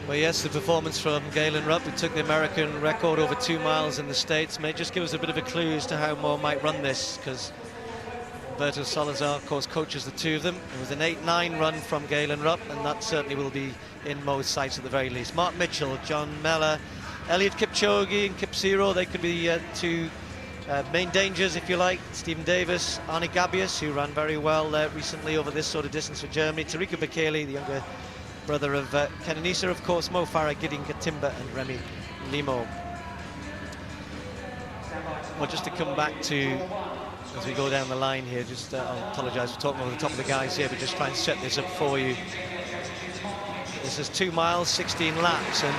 Well, yes, the performance from Galen Rupp, who took the American record over 2 miles in the States, may just give us a bit of a clue as to how Mo might run this, because Alberto Salazar, of course, coaches the two of them. It was an 8-9 run from Galen Rupp, and that certainly will be in Mo's sights at the very least. Mark Mitchell, John Mellor, Eliud Kipchoge and Kip Zero, they could be two main dangers, if you like. Stephen Davis, Arne Gabius, who ran very well recently over this sort of distance for Germany. Tariq Bekele, the younger brother of Kenenisa, of course, Mo Farah, Gideon Katimba and Remy Limo. Well, just to come back to, as we go down the line here, just I'll apologise for talking over the top of the guys here, but just try and set this up for you. This is 2 miles, 16 laps, and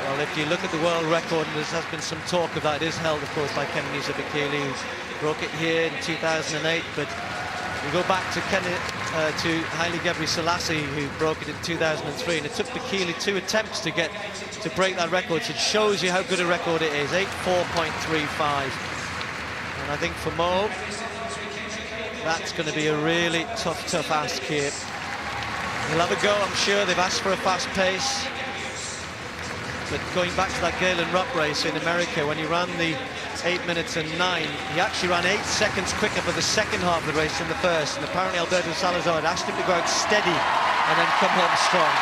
well, if you look at the world record, and there has been some talk of that, it is held, of course, by Kenenisa Bekele, who broke it here in 2008, but we go back to Haile Gebrselassie, who broke it in 2003, and it took Bekele 2 attempts to break that record. So it shows you how good a record it is, 8:4.35. And I think for Mo, that's going to be a really tough ask here. He'll have a go, I'm sure. They've asked for a fast pace. But going back to that Galen Rupp race in America, when he ran the 8 minutes and 9, he actually ran 8 seconds quicker for the second half of the race than the first. And apparently Alberto Salazar had asked him to go out steady and then come home strong.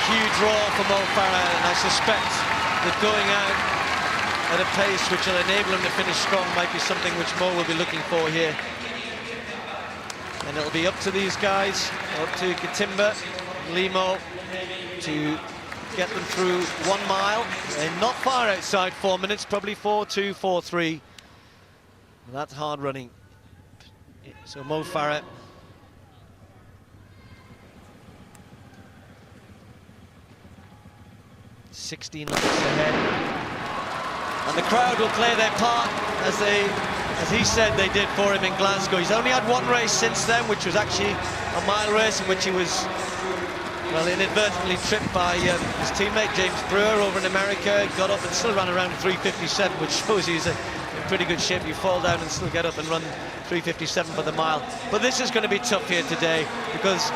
Huge draw for Mo Farah, and I suspect that going out at a pace which will enable him to finish strong might be something which Mo will be looking for here. And it'll be up to these guys, up to Katimba, Limo, to get them through 1 mile. They're not far outside 4 minutes, probably 4:2, 4:3. That's hard running. So Mo Farah, $16 ahead, and the crowd will play their part as he said they did for him in Glasgow. He's only had 1 race since then, which was actually a mile race in which he was, well, inadvertently tripped by his teammate James Brewer over in America. Got up and still ran around 3:57, which shows he's in pretty good shape. You fall down and still get up and run 3:57 for the mile. But this is going to be tough here today, because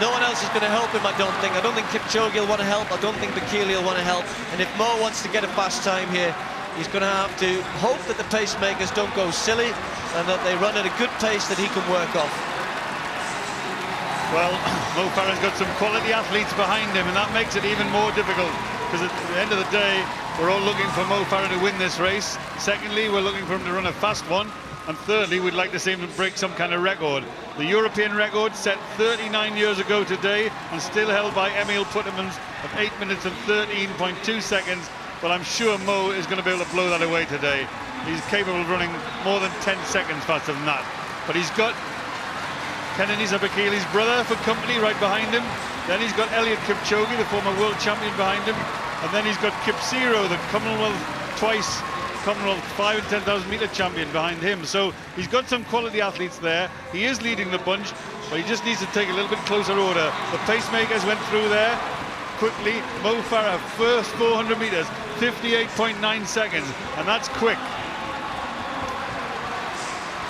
no one else is going to help him, I don't think. I don't think Kipchoge will want to help. I don't think Bekele will want to help. And if Mo wants to get a fast time here, he's going to have to hope that the pacemakers don't go silly and that they run at a good pace that he can work off. Well, Mo Farah's got some quality athletes behind him, and that makes it even more difficult, because at the end of the day, we're all looking for Mo Farah to win this race. Secondly, we're looking for him to run a fast one. And thirdly, we'd like to see him break some kind of record. The European record set 39 years ago today and still held by Emil Puttermans of 8 minutes and 13.2 seconds. But I'm sure Mo is going to be able to blow that away today. He's capable of running more than 10 seconds faster than that. But he's got Kenenisa Bekele's brother for company right behind him. Then he's got Eliud Kipchoge, the former world champion, behind him. And then he's got Kip Zero, the Commonwealth 5 and 10,000 meter champion, behind him. So he's got some quality athletes there. He is leading the bunch, but he just needs to take a little bit closer order. The pacemakers went through there quickly. Mo Farah, first 400 meters, 58.9 seconds, and that's quick.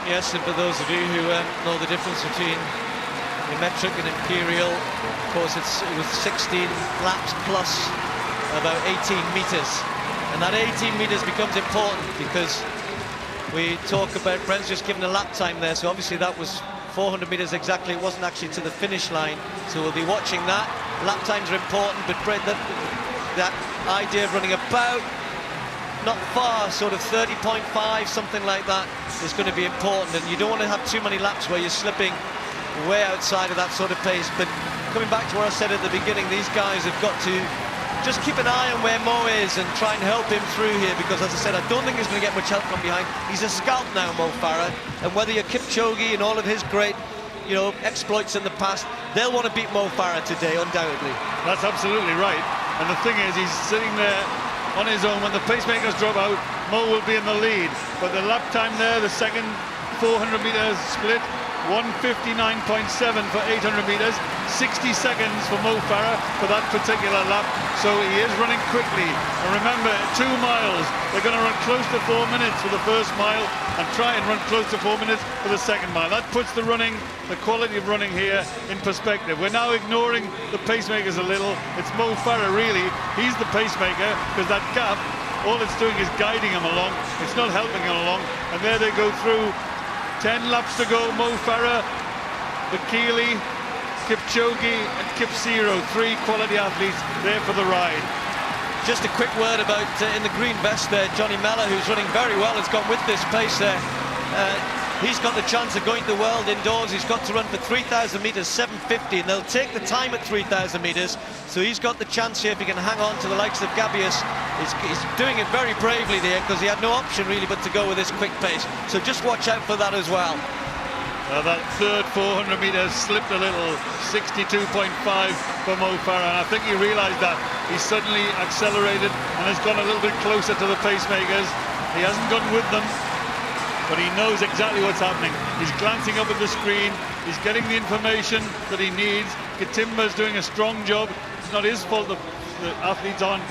Yes, and for those of you who know the difference between the metric and imperial, of course it was 16 laps plus about 18 meters. And that 18 meters becomes important, because we talk about Brent's just given a lap time there, so obviously that was 400 meters exactly. It wasn't actually to the finish line, so we'll be watching that. Lap times are important, but Brent, that idea of running about not far, sort of 30.5, something like that, is going to be important. And you don't want to have too many laps where you're slipping way outside of that sort of pace. But coming back to what I said at the beginning, these guys have got to just keep an eye on where Mo is and try and help him through here, because, as I said, I don't think he's going to get much help from behind. He's a scout now, Mo Farah, and whether you're Kipchoge and all of his great, exploits in the past, they'll want to beat Mo Farah today, undoubtedly. That's absolutely right. And the thing is, he's sitting there on his own. When the pacemakers drop out, Mo will be in the lead. But the lap time there, the second 400 meters split, 1:59.7 for 800 meters, 60 seconds for Mo Farah for that particular lap. So he is running quickly. And remember, 2 miles, they're going to run close to 4 minutes for the first mile and try and run close to 4 minutes for the second mile. That puts the running, the quality of running here in perspective. We're now ignoring the pacemakers a little. It's Mo Farah really. He's the pacemaker, because that gap, all it's doing is guiding him along. It's not helping him along. And there they go through. 10 laps to go. Mo Farah, Bekele, Kipchoge and Kipchoge, 3 quality athletes there for the ride. Just a quick word about in the green vest there, Johnny Mellor, who's running very well, has gone with this pace there. He's got the chance of going to the world indoors. He's got to run for 3,000 meters, 7:50, and they'll take the time at 3,000 meters. So he's got the chance here if he can hang on to the likes of Gabius. He's doing it very bravely there, because he had no option really but to go with this quick pace. So just watch out for that as well. That third 400 meters slipped a little, 62.5 for Mo Farah, and I think he realised that. He suddenly accelerated and has gone a little bit closer to the pacemakers. He hasn't gone with them, but he knows exactly what's happening. He's glancing up at the screen, he's getting the information that he needs. Katimba's doing a strong job. It's not his fault the athletes aren't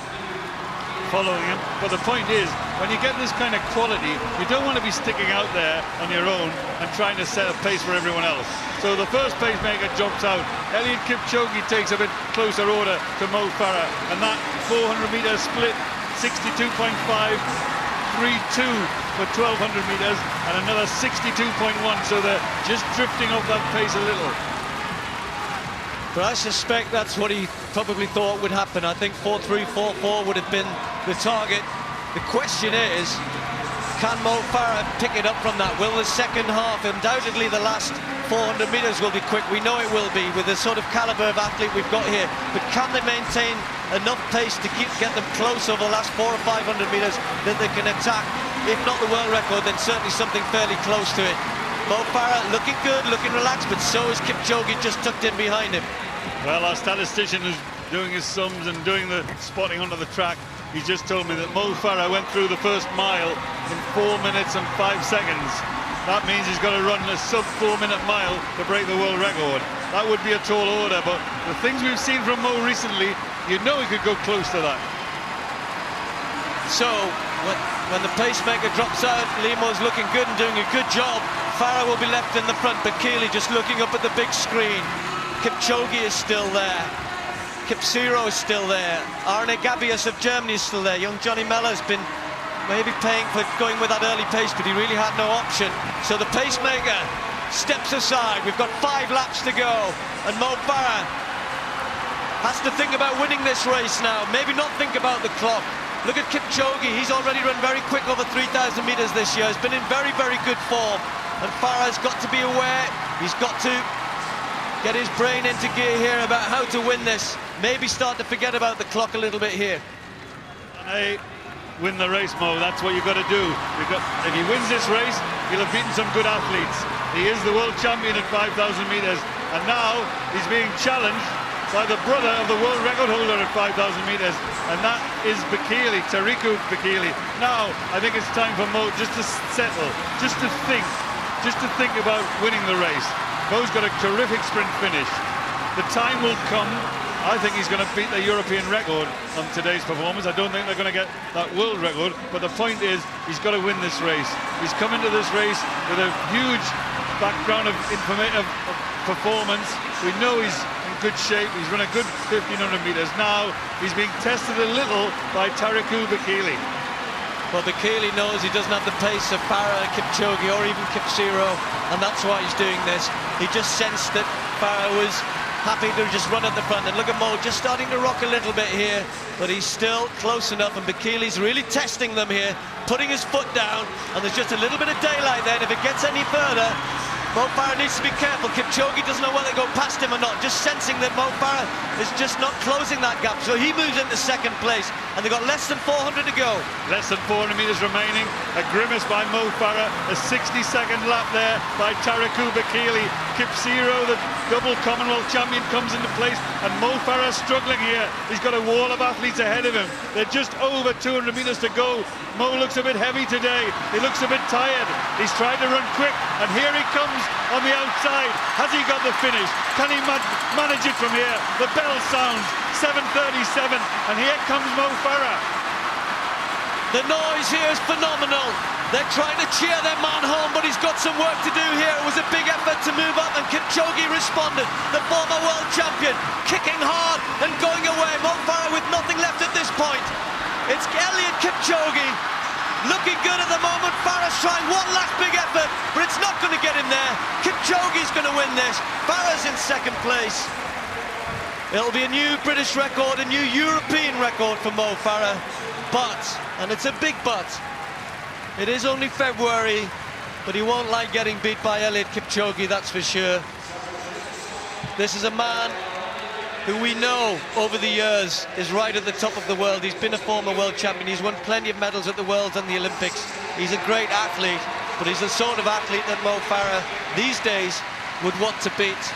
following him, but the point is, when you get this kind of quality, you don't want to be sticking out there on your own and trying to set a pace for everyone else. So the first pacemaker drops out. Eliud Kipchoge takes a bit closer order to Mo Farah, and that 400 meter split, 62.5, 3.2 for 1,200 meters, and another 62.1, so they're just drifting off that pace a little. But I suspect that's what he probably thought would happen. I think 4.3, 4.4 would have been the target. The question is, can Mo Farah pick it up from that? Will the second half, undoubtedly the last 400 meters will be quick. We know it will be with the sort of caliber of athlete we've got here. But can they maintain enough pace to get them close over the last 400 or 500 meters that they can attack? If not the world record, then certainly something fairly close to it. Mo Farah looking good, looking relaxed, but so is Kipchoge just tucked in behind him. Well, our statistician who's doing his sums and doing the spotting onto the track, he just told me that Mo Farah went through the first mile in 4 minutes and 5 seconds. That means he's got to run a sub-4-minute mile to break the world record. That would be a tall order, but the things we've seen from Mo recently, you know he could go close to that. So, when the pacemaker drops out, Limo's looking good and doing a good job. Farah will be left in the front. Bekele just looking up at the big screen. Kipchoge is still there. Kipchoge is still there. Arne Gabius of Germany is still there. Young Johnny Mellor has been maybe paying for going with that early pace, but he really had no option. So the pacemaker steps aside. We've got 5 laps to go, and Mo Farah has to think about winning this race now. Maybe not think about the clock. Look at Kipchoge. He's already run very quick over 3,000 meters this year. He's been in very, very good form. And Farah's got to be aware. He's got to get his brain into gear here about how to win this. Maybe start to forget about the clock a little bit here. And hey, win the race, Mo. That's what you've got to do. If he wins this race, he'll have beaten some good athletes. He is the world champion at 5,000 meters. And now he's being challenged by the brother of the world record holder at 5,000 meters, and that is Bekele, Tariku Bekele. Now, I think it's time for Mo just to settle, just to think about winning the race. Mo's got a terrific sprint finish. The time will come. I think he's going to beat the European record on today's performance. I don't think they're going to get that world record, but the point is, he's got to win this race. He's come into this race with a huge background of performance. We know he's good shape. He's run a good 1,500 meters. Now he's being tested a little by Tariku Bekele. Well, Bekele knows he doesn't have the pace of Farah, Kipchoge or even Kipchoge, and that's why he's doing this. He just sensed that Farah was happy to just run at the front, and look at Mo just starting to rock a little bit here, but he's still close enough, and Bekele's really testing them here, putting his foot down, and there's just a little bit of daylight there, and if it gets any further, Mo Farah needs to be careful. Kipchoge doesn't know whether to go past him or not, just sensing that Mo Farah is just not closing that gap. So he moves into second place, and they've got less than 400 to go. Less than 400 meters remaining. A grimace by Mo Farah. A 60-second lap there by Tariku Bekele. Kipchoge, the double Commonwealth champion, comes into place, and Mo Farah struggling here. He's got a wall of athletes ahead of him. They're just over 200 meters to go. Mo looks a bit heavy today. He looks a bit tired. He's trying to run quick, and here he comes on the outside. Has he got the finish? Can he manage it from here? The bell sounds, 7:37, and here comes Mo Farah. The noise here is phenomenal. They're trying to cheer their man home, but he's got some work to do here. It was a big effort to move up, and Kipchoge responded. The former world champion, kicking hard and going away. Mo Farah with nothing left at this point. It's Eliud Kipchoge looking good at the moment. Farah's trying one last big effort, but it's not going to get him there. Kipchoge's going to win this. Farah's in second place. It'll be a new British record, a new European record for Mo Farah. But, and it's a big but, it is only February, but he won't like getting beat by Eliud Kipchoge, that's for sure. This is a man who we know over the years is right at the top of the world. He's been a former world champion. He's won plenty of medals at the Worlds and the Olympics. He's a great athlete, but he's the sort of athlete that Mo Farah these days would want to beat.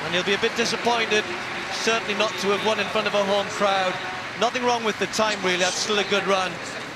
And he'll be a bit disappointed, certainly not to have won in front of a home crowd. Nothing wrong with the time, really. That's still a good run.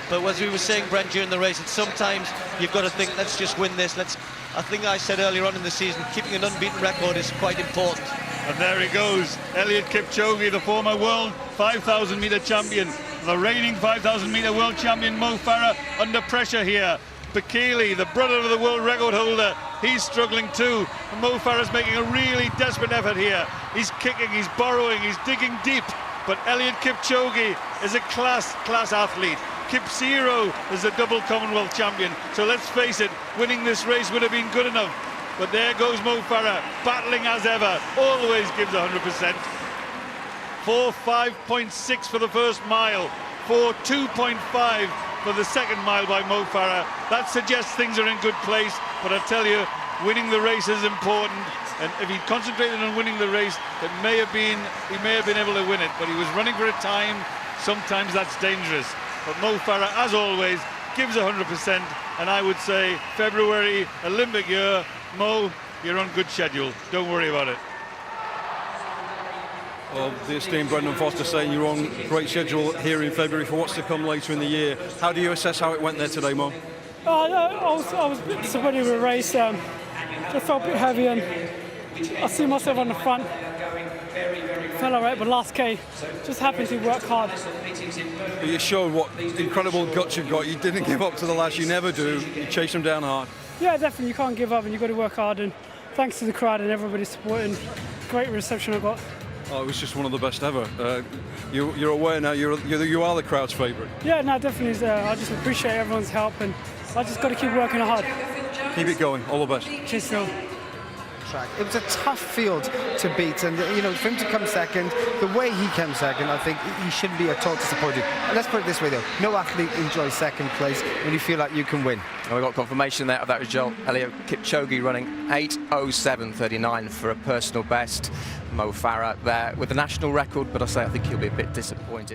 But as we were saying, Brent, during the race, sometimes you've got to think, let's just win this. I think I said earlier on in the season, keeping an unbeaten record is quite important. And there he goes, Eliud Kipchoge, the former world 5,000 metre champion, the reigning 5,000 metre world champion Mo Farah under pressure here. Bekele, the brother of the world record holder, he's struggling too. And Mo Farah's making a really desperate effort here. He's kicking, he's burrowing, he's digging deep. But Eliud Kipchoge is a class athlete. Kip Zero is a double Commonwealth champion. So let's face it, winning this race would have been good enough. But there goes Mo Farah, battling as ever, always gives 100%. 4:05.6 for the first mile, 4:02.5 for the second mile by Mo Farah. That suggests things are in good place, but I tell you, winning the race is important. And if he'd concentrated on winning the race, he may have been able to win it. But he was running for a time. Sometimes that's dangerous. But Mo Farah, as always, gives 100%. And I would say February, Olympic year, Mo, you're on good schedule. Don't worry about it. Well, the esteemed Brendan Foster saying you're on great schedule here in February for what's to come later in the year. How do you assess how it went there today, Mo? I was a bit disappointed with the race. Just felt a bit heavy, and I see myself on the front. Fell alright, but last K, just happened to work hard. But you showed what incredible guts you've got. You didn't give up to the last, you never do. You chase them down hard. Yeah, definitely, you can't give up and you've got to work hard, and thanks to the crowd and everybody supporting. Great reception I got. Oh, it was just one of the best ever. You're aware now, you are the crowd's favourite. Yeah, no, definitely. I just appreciate everyone's help, and I just got to keep working hard. Keep it going, all the best. Cheers, Phil. It was a tough field to beat, and for him to come second, the way he came second, I think he shouldn't be at all disappointed. Let's put it this way though, no athlete enjoys second place when you feel like you can win. And we got confirmation there of that result. Eliud Kipchoge running 8:07.39 for a personal best. Mo Farah there with the national record, but I think he'll be a bit disappointed.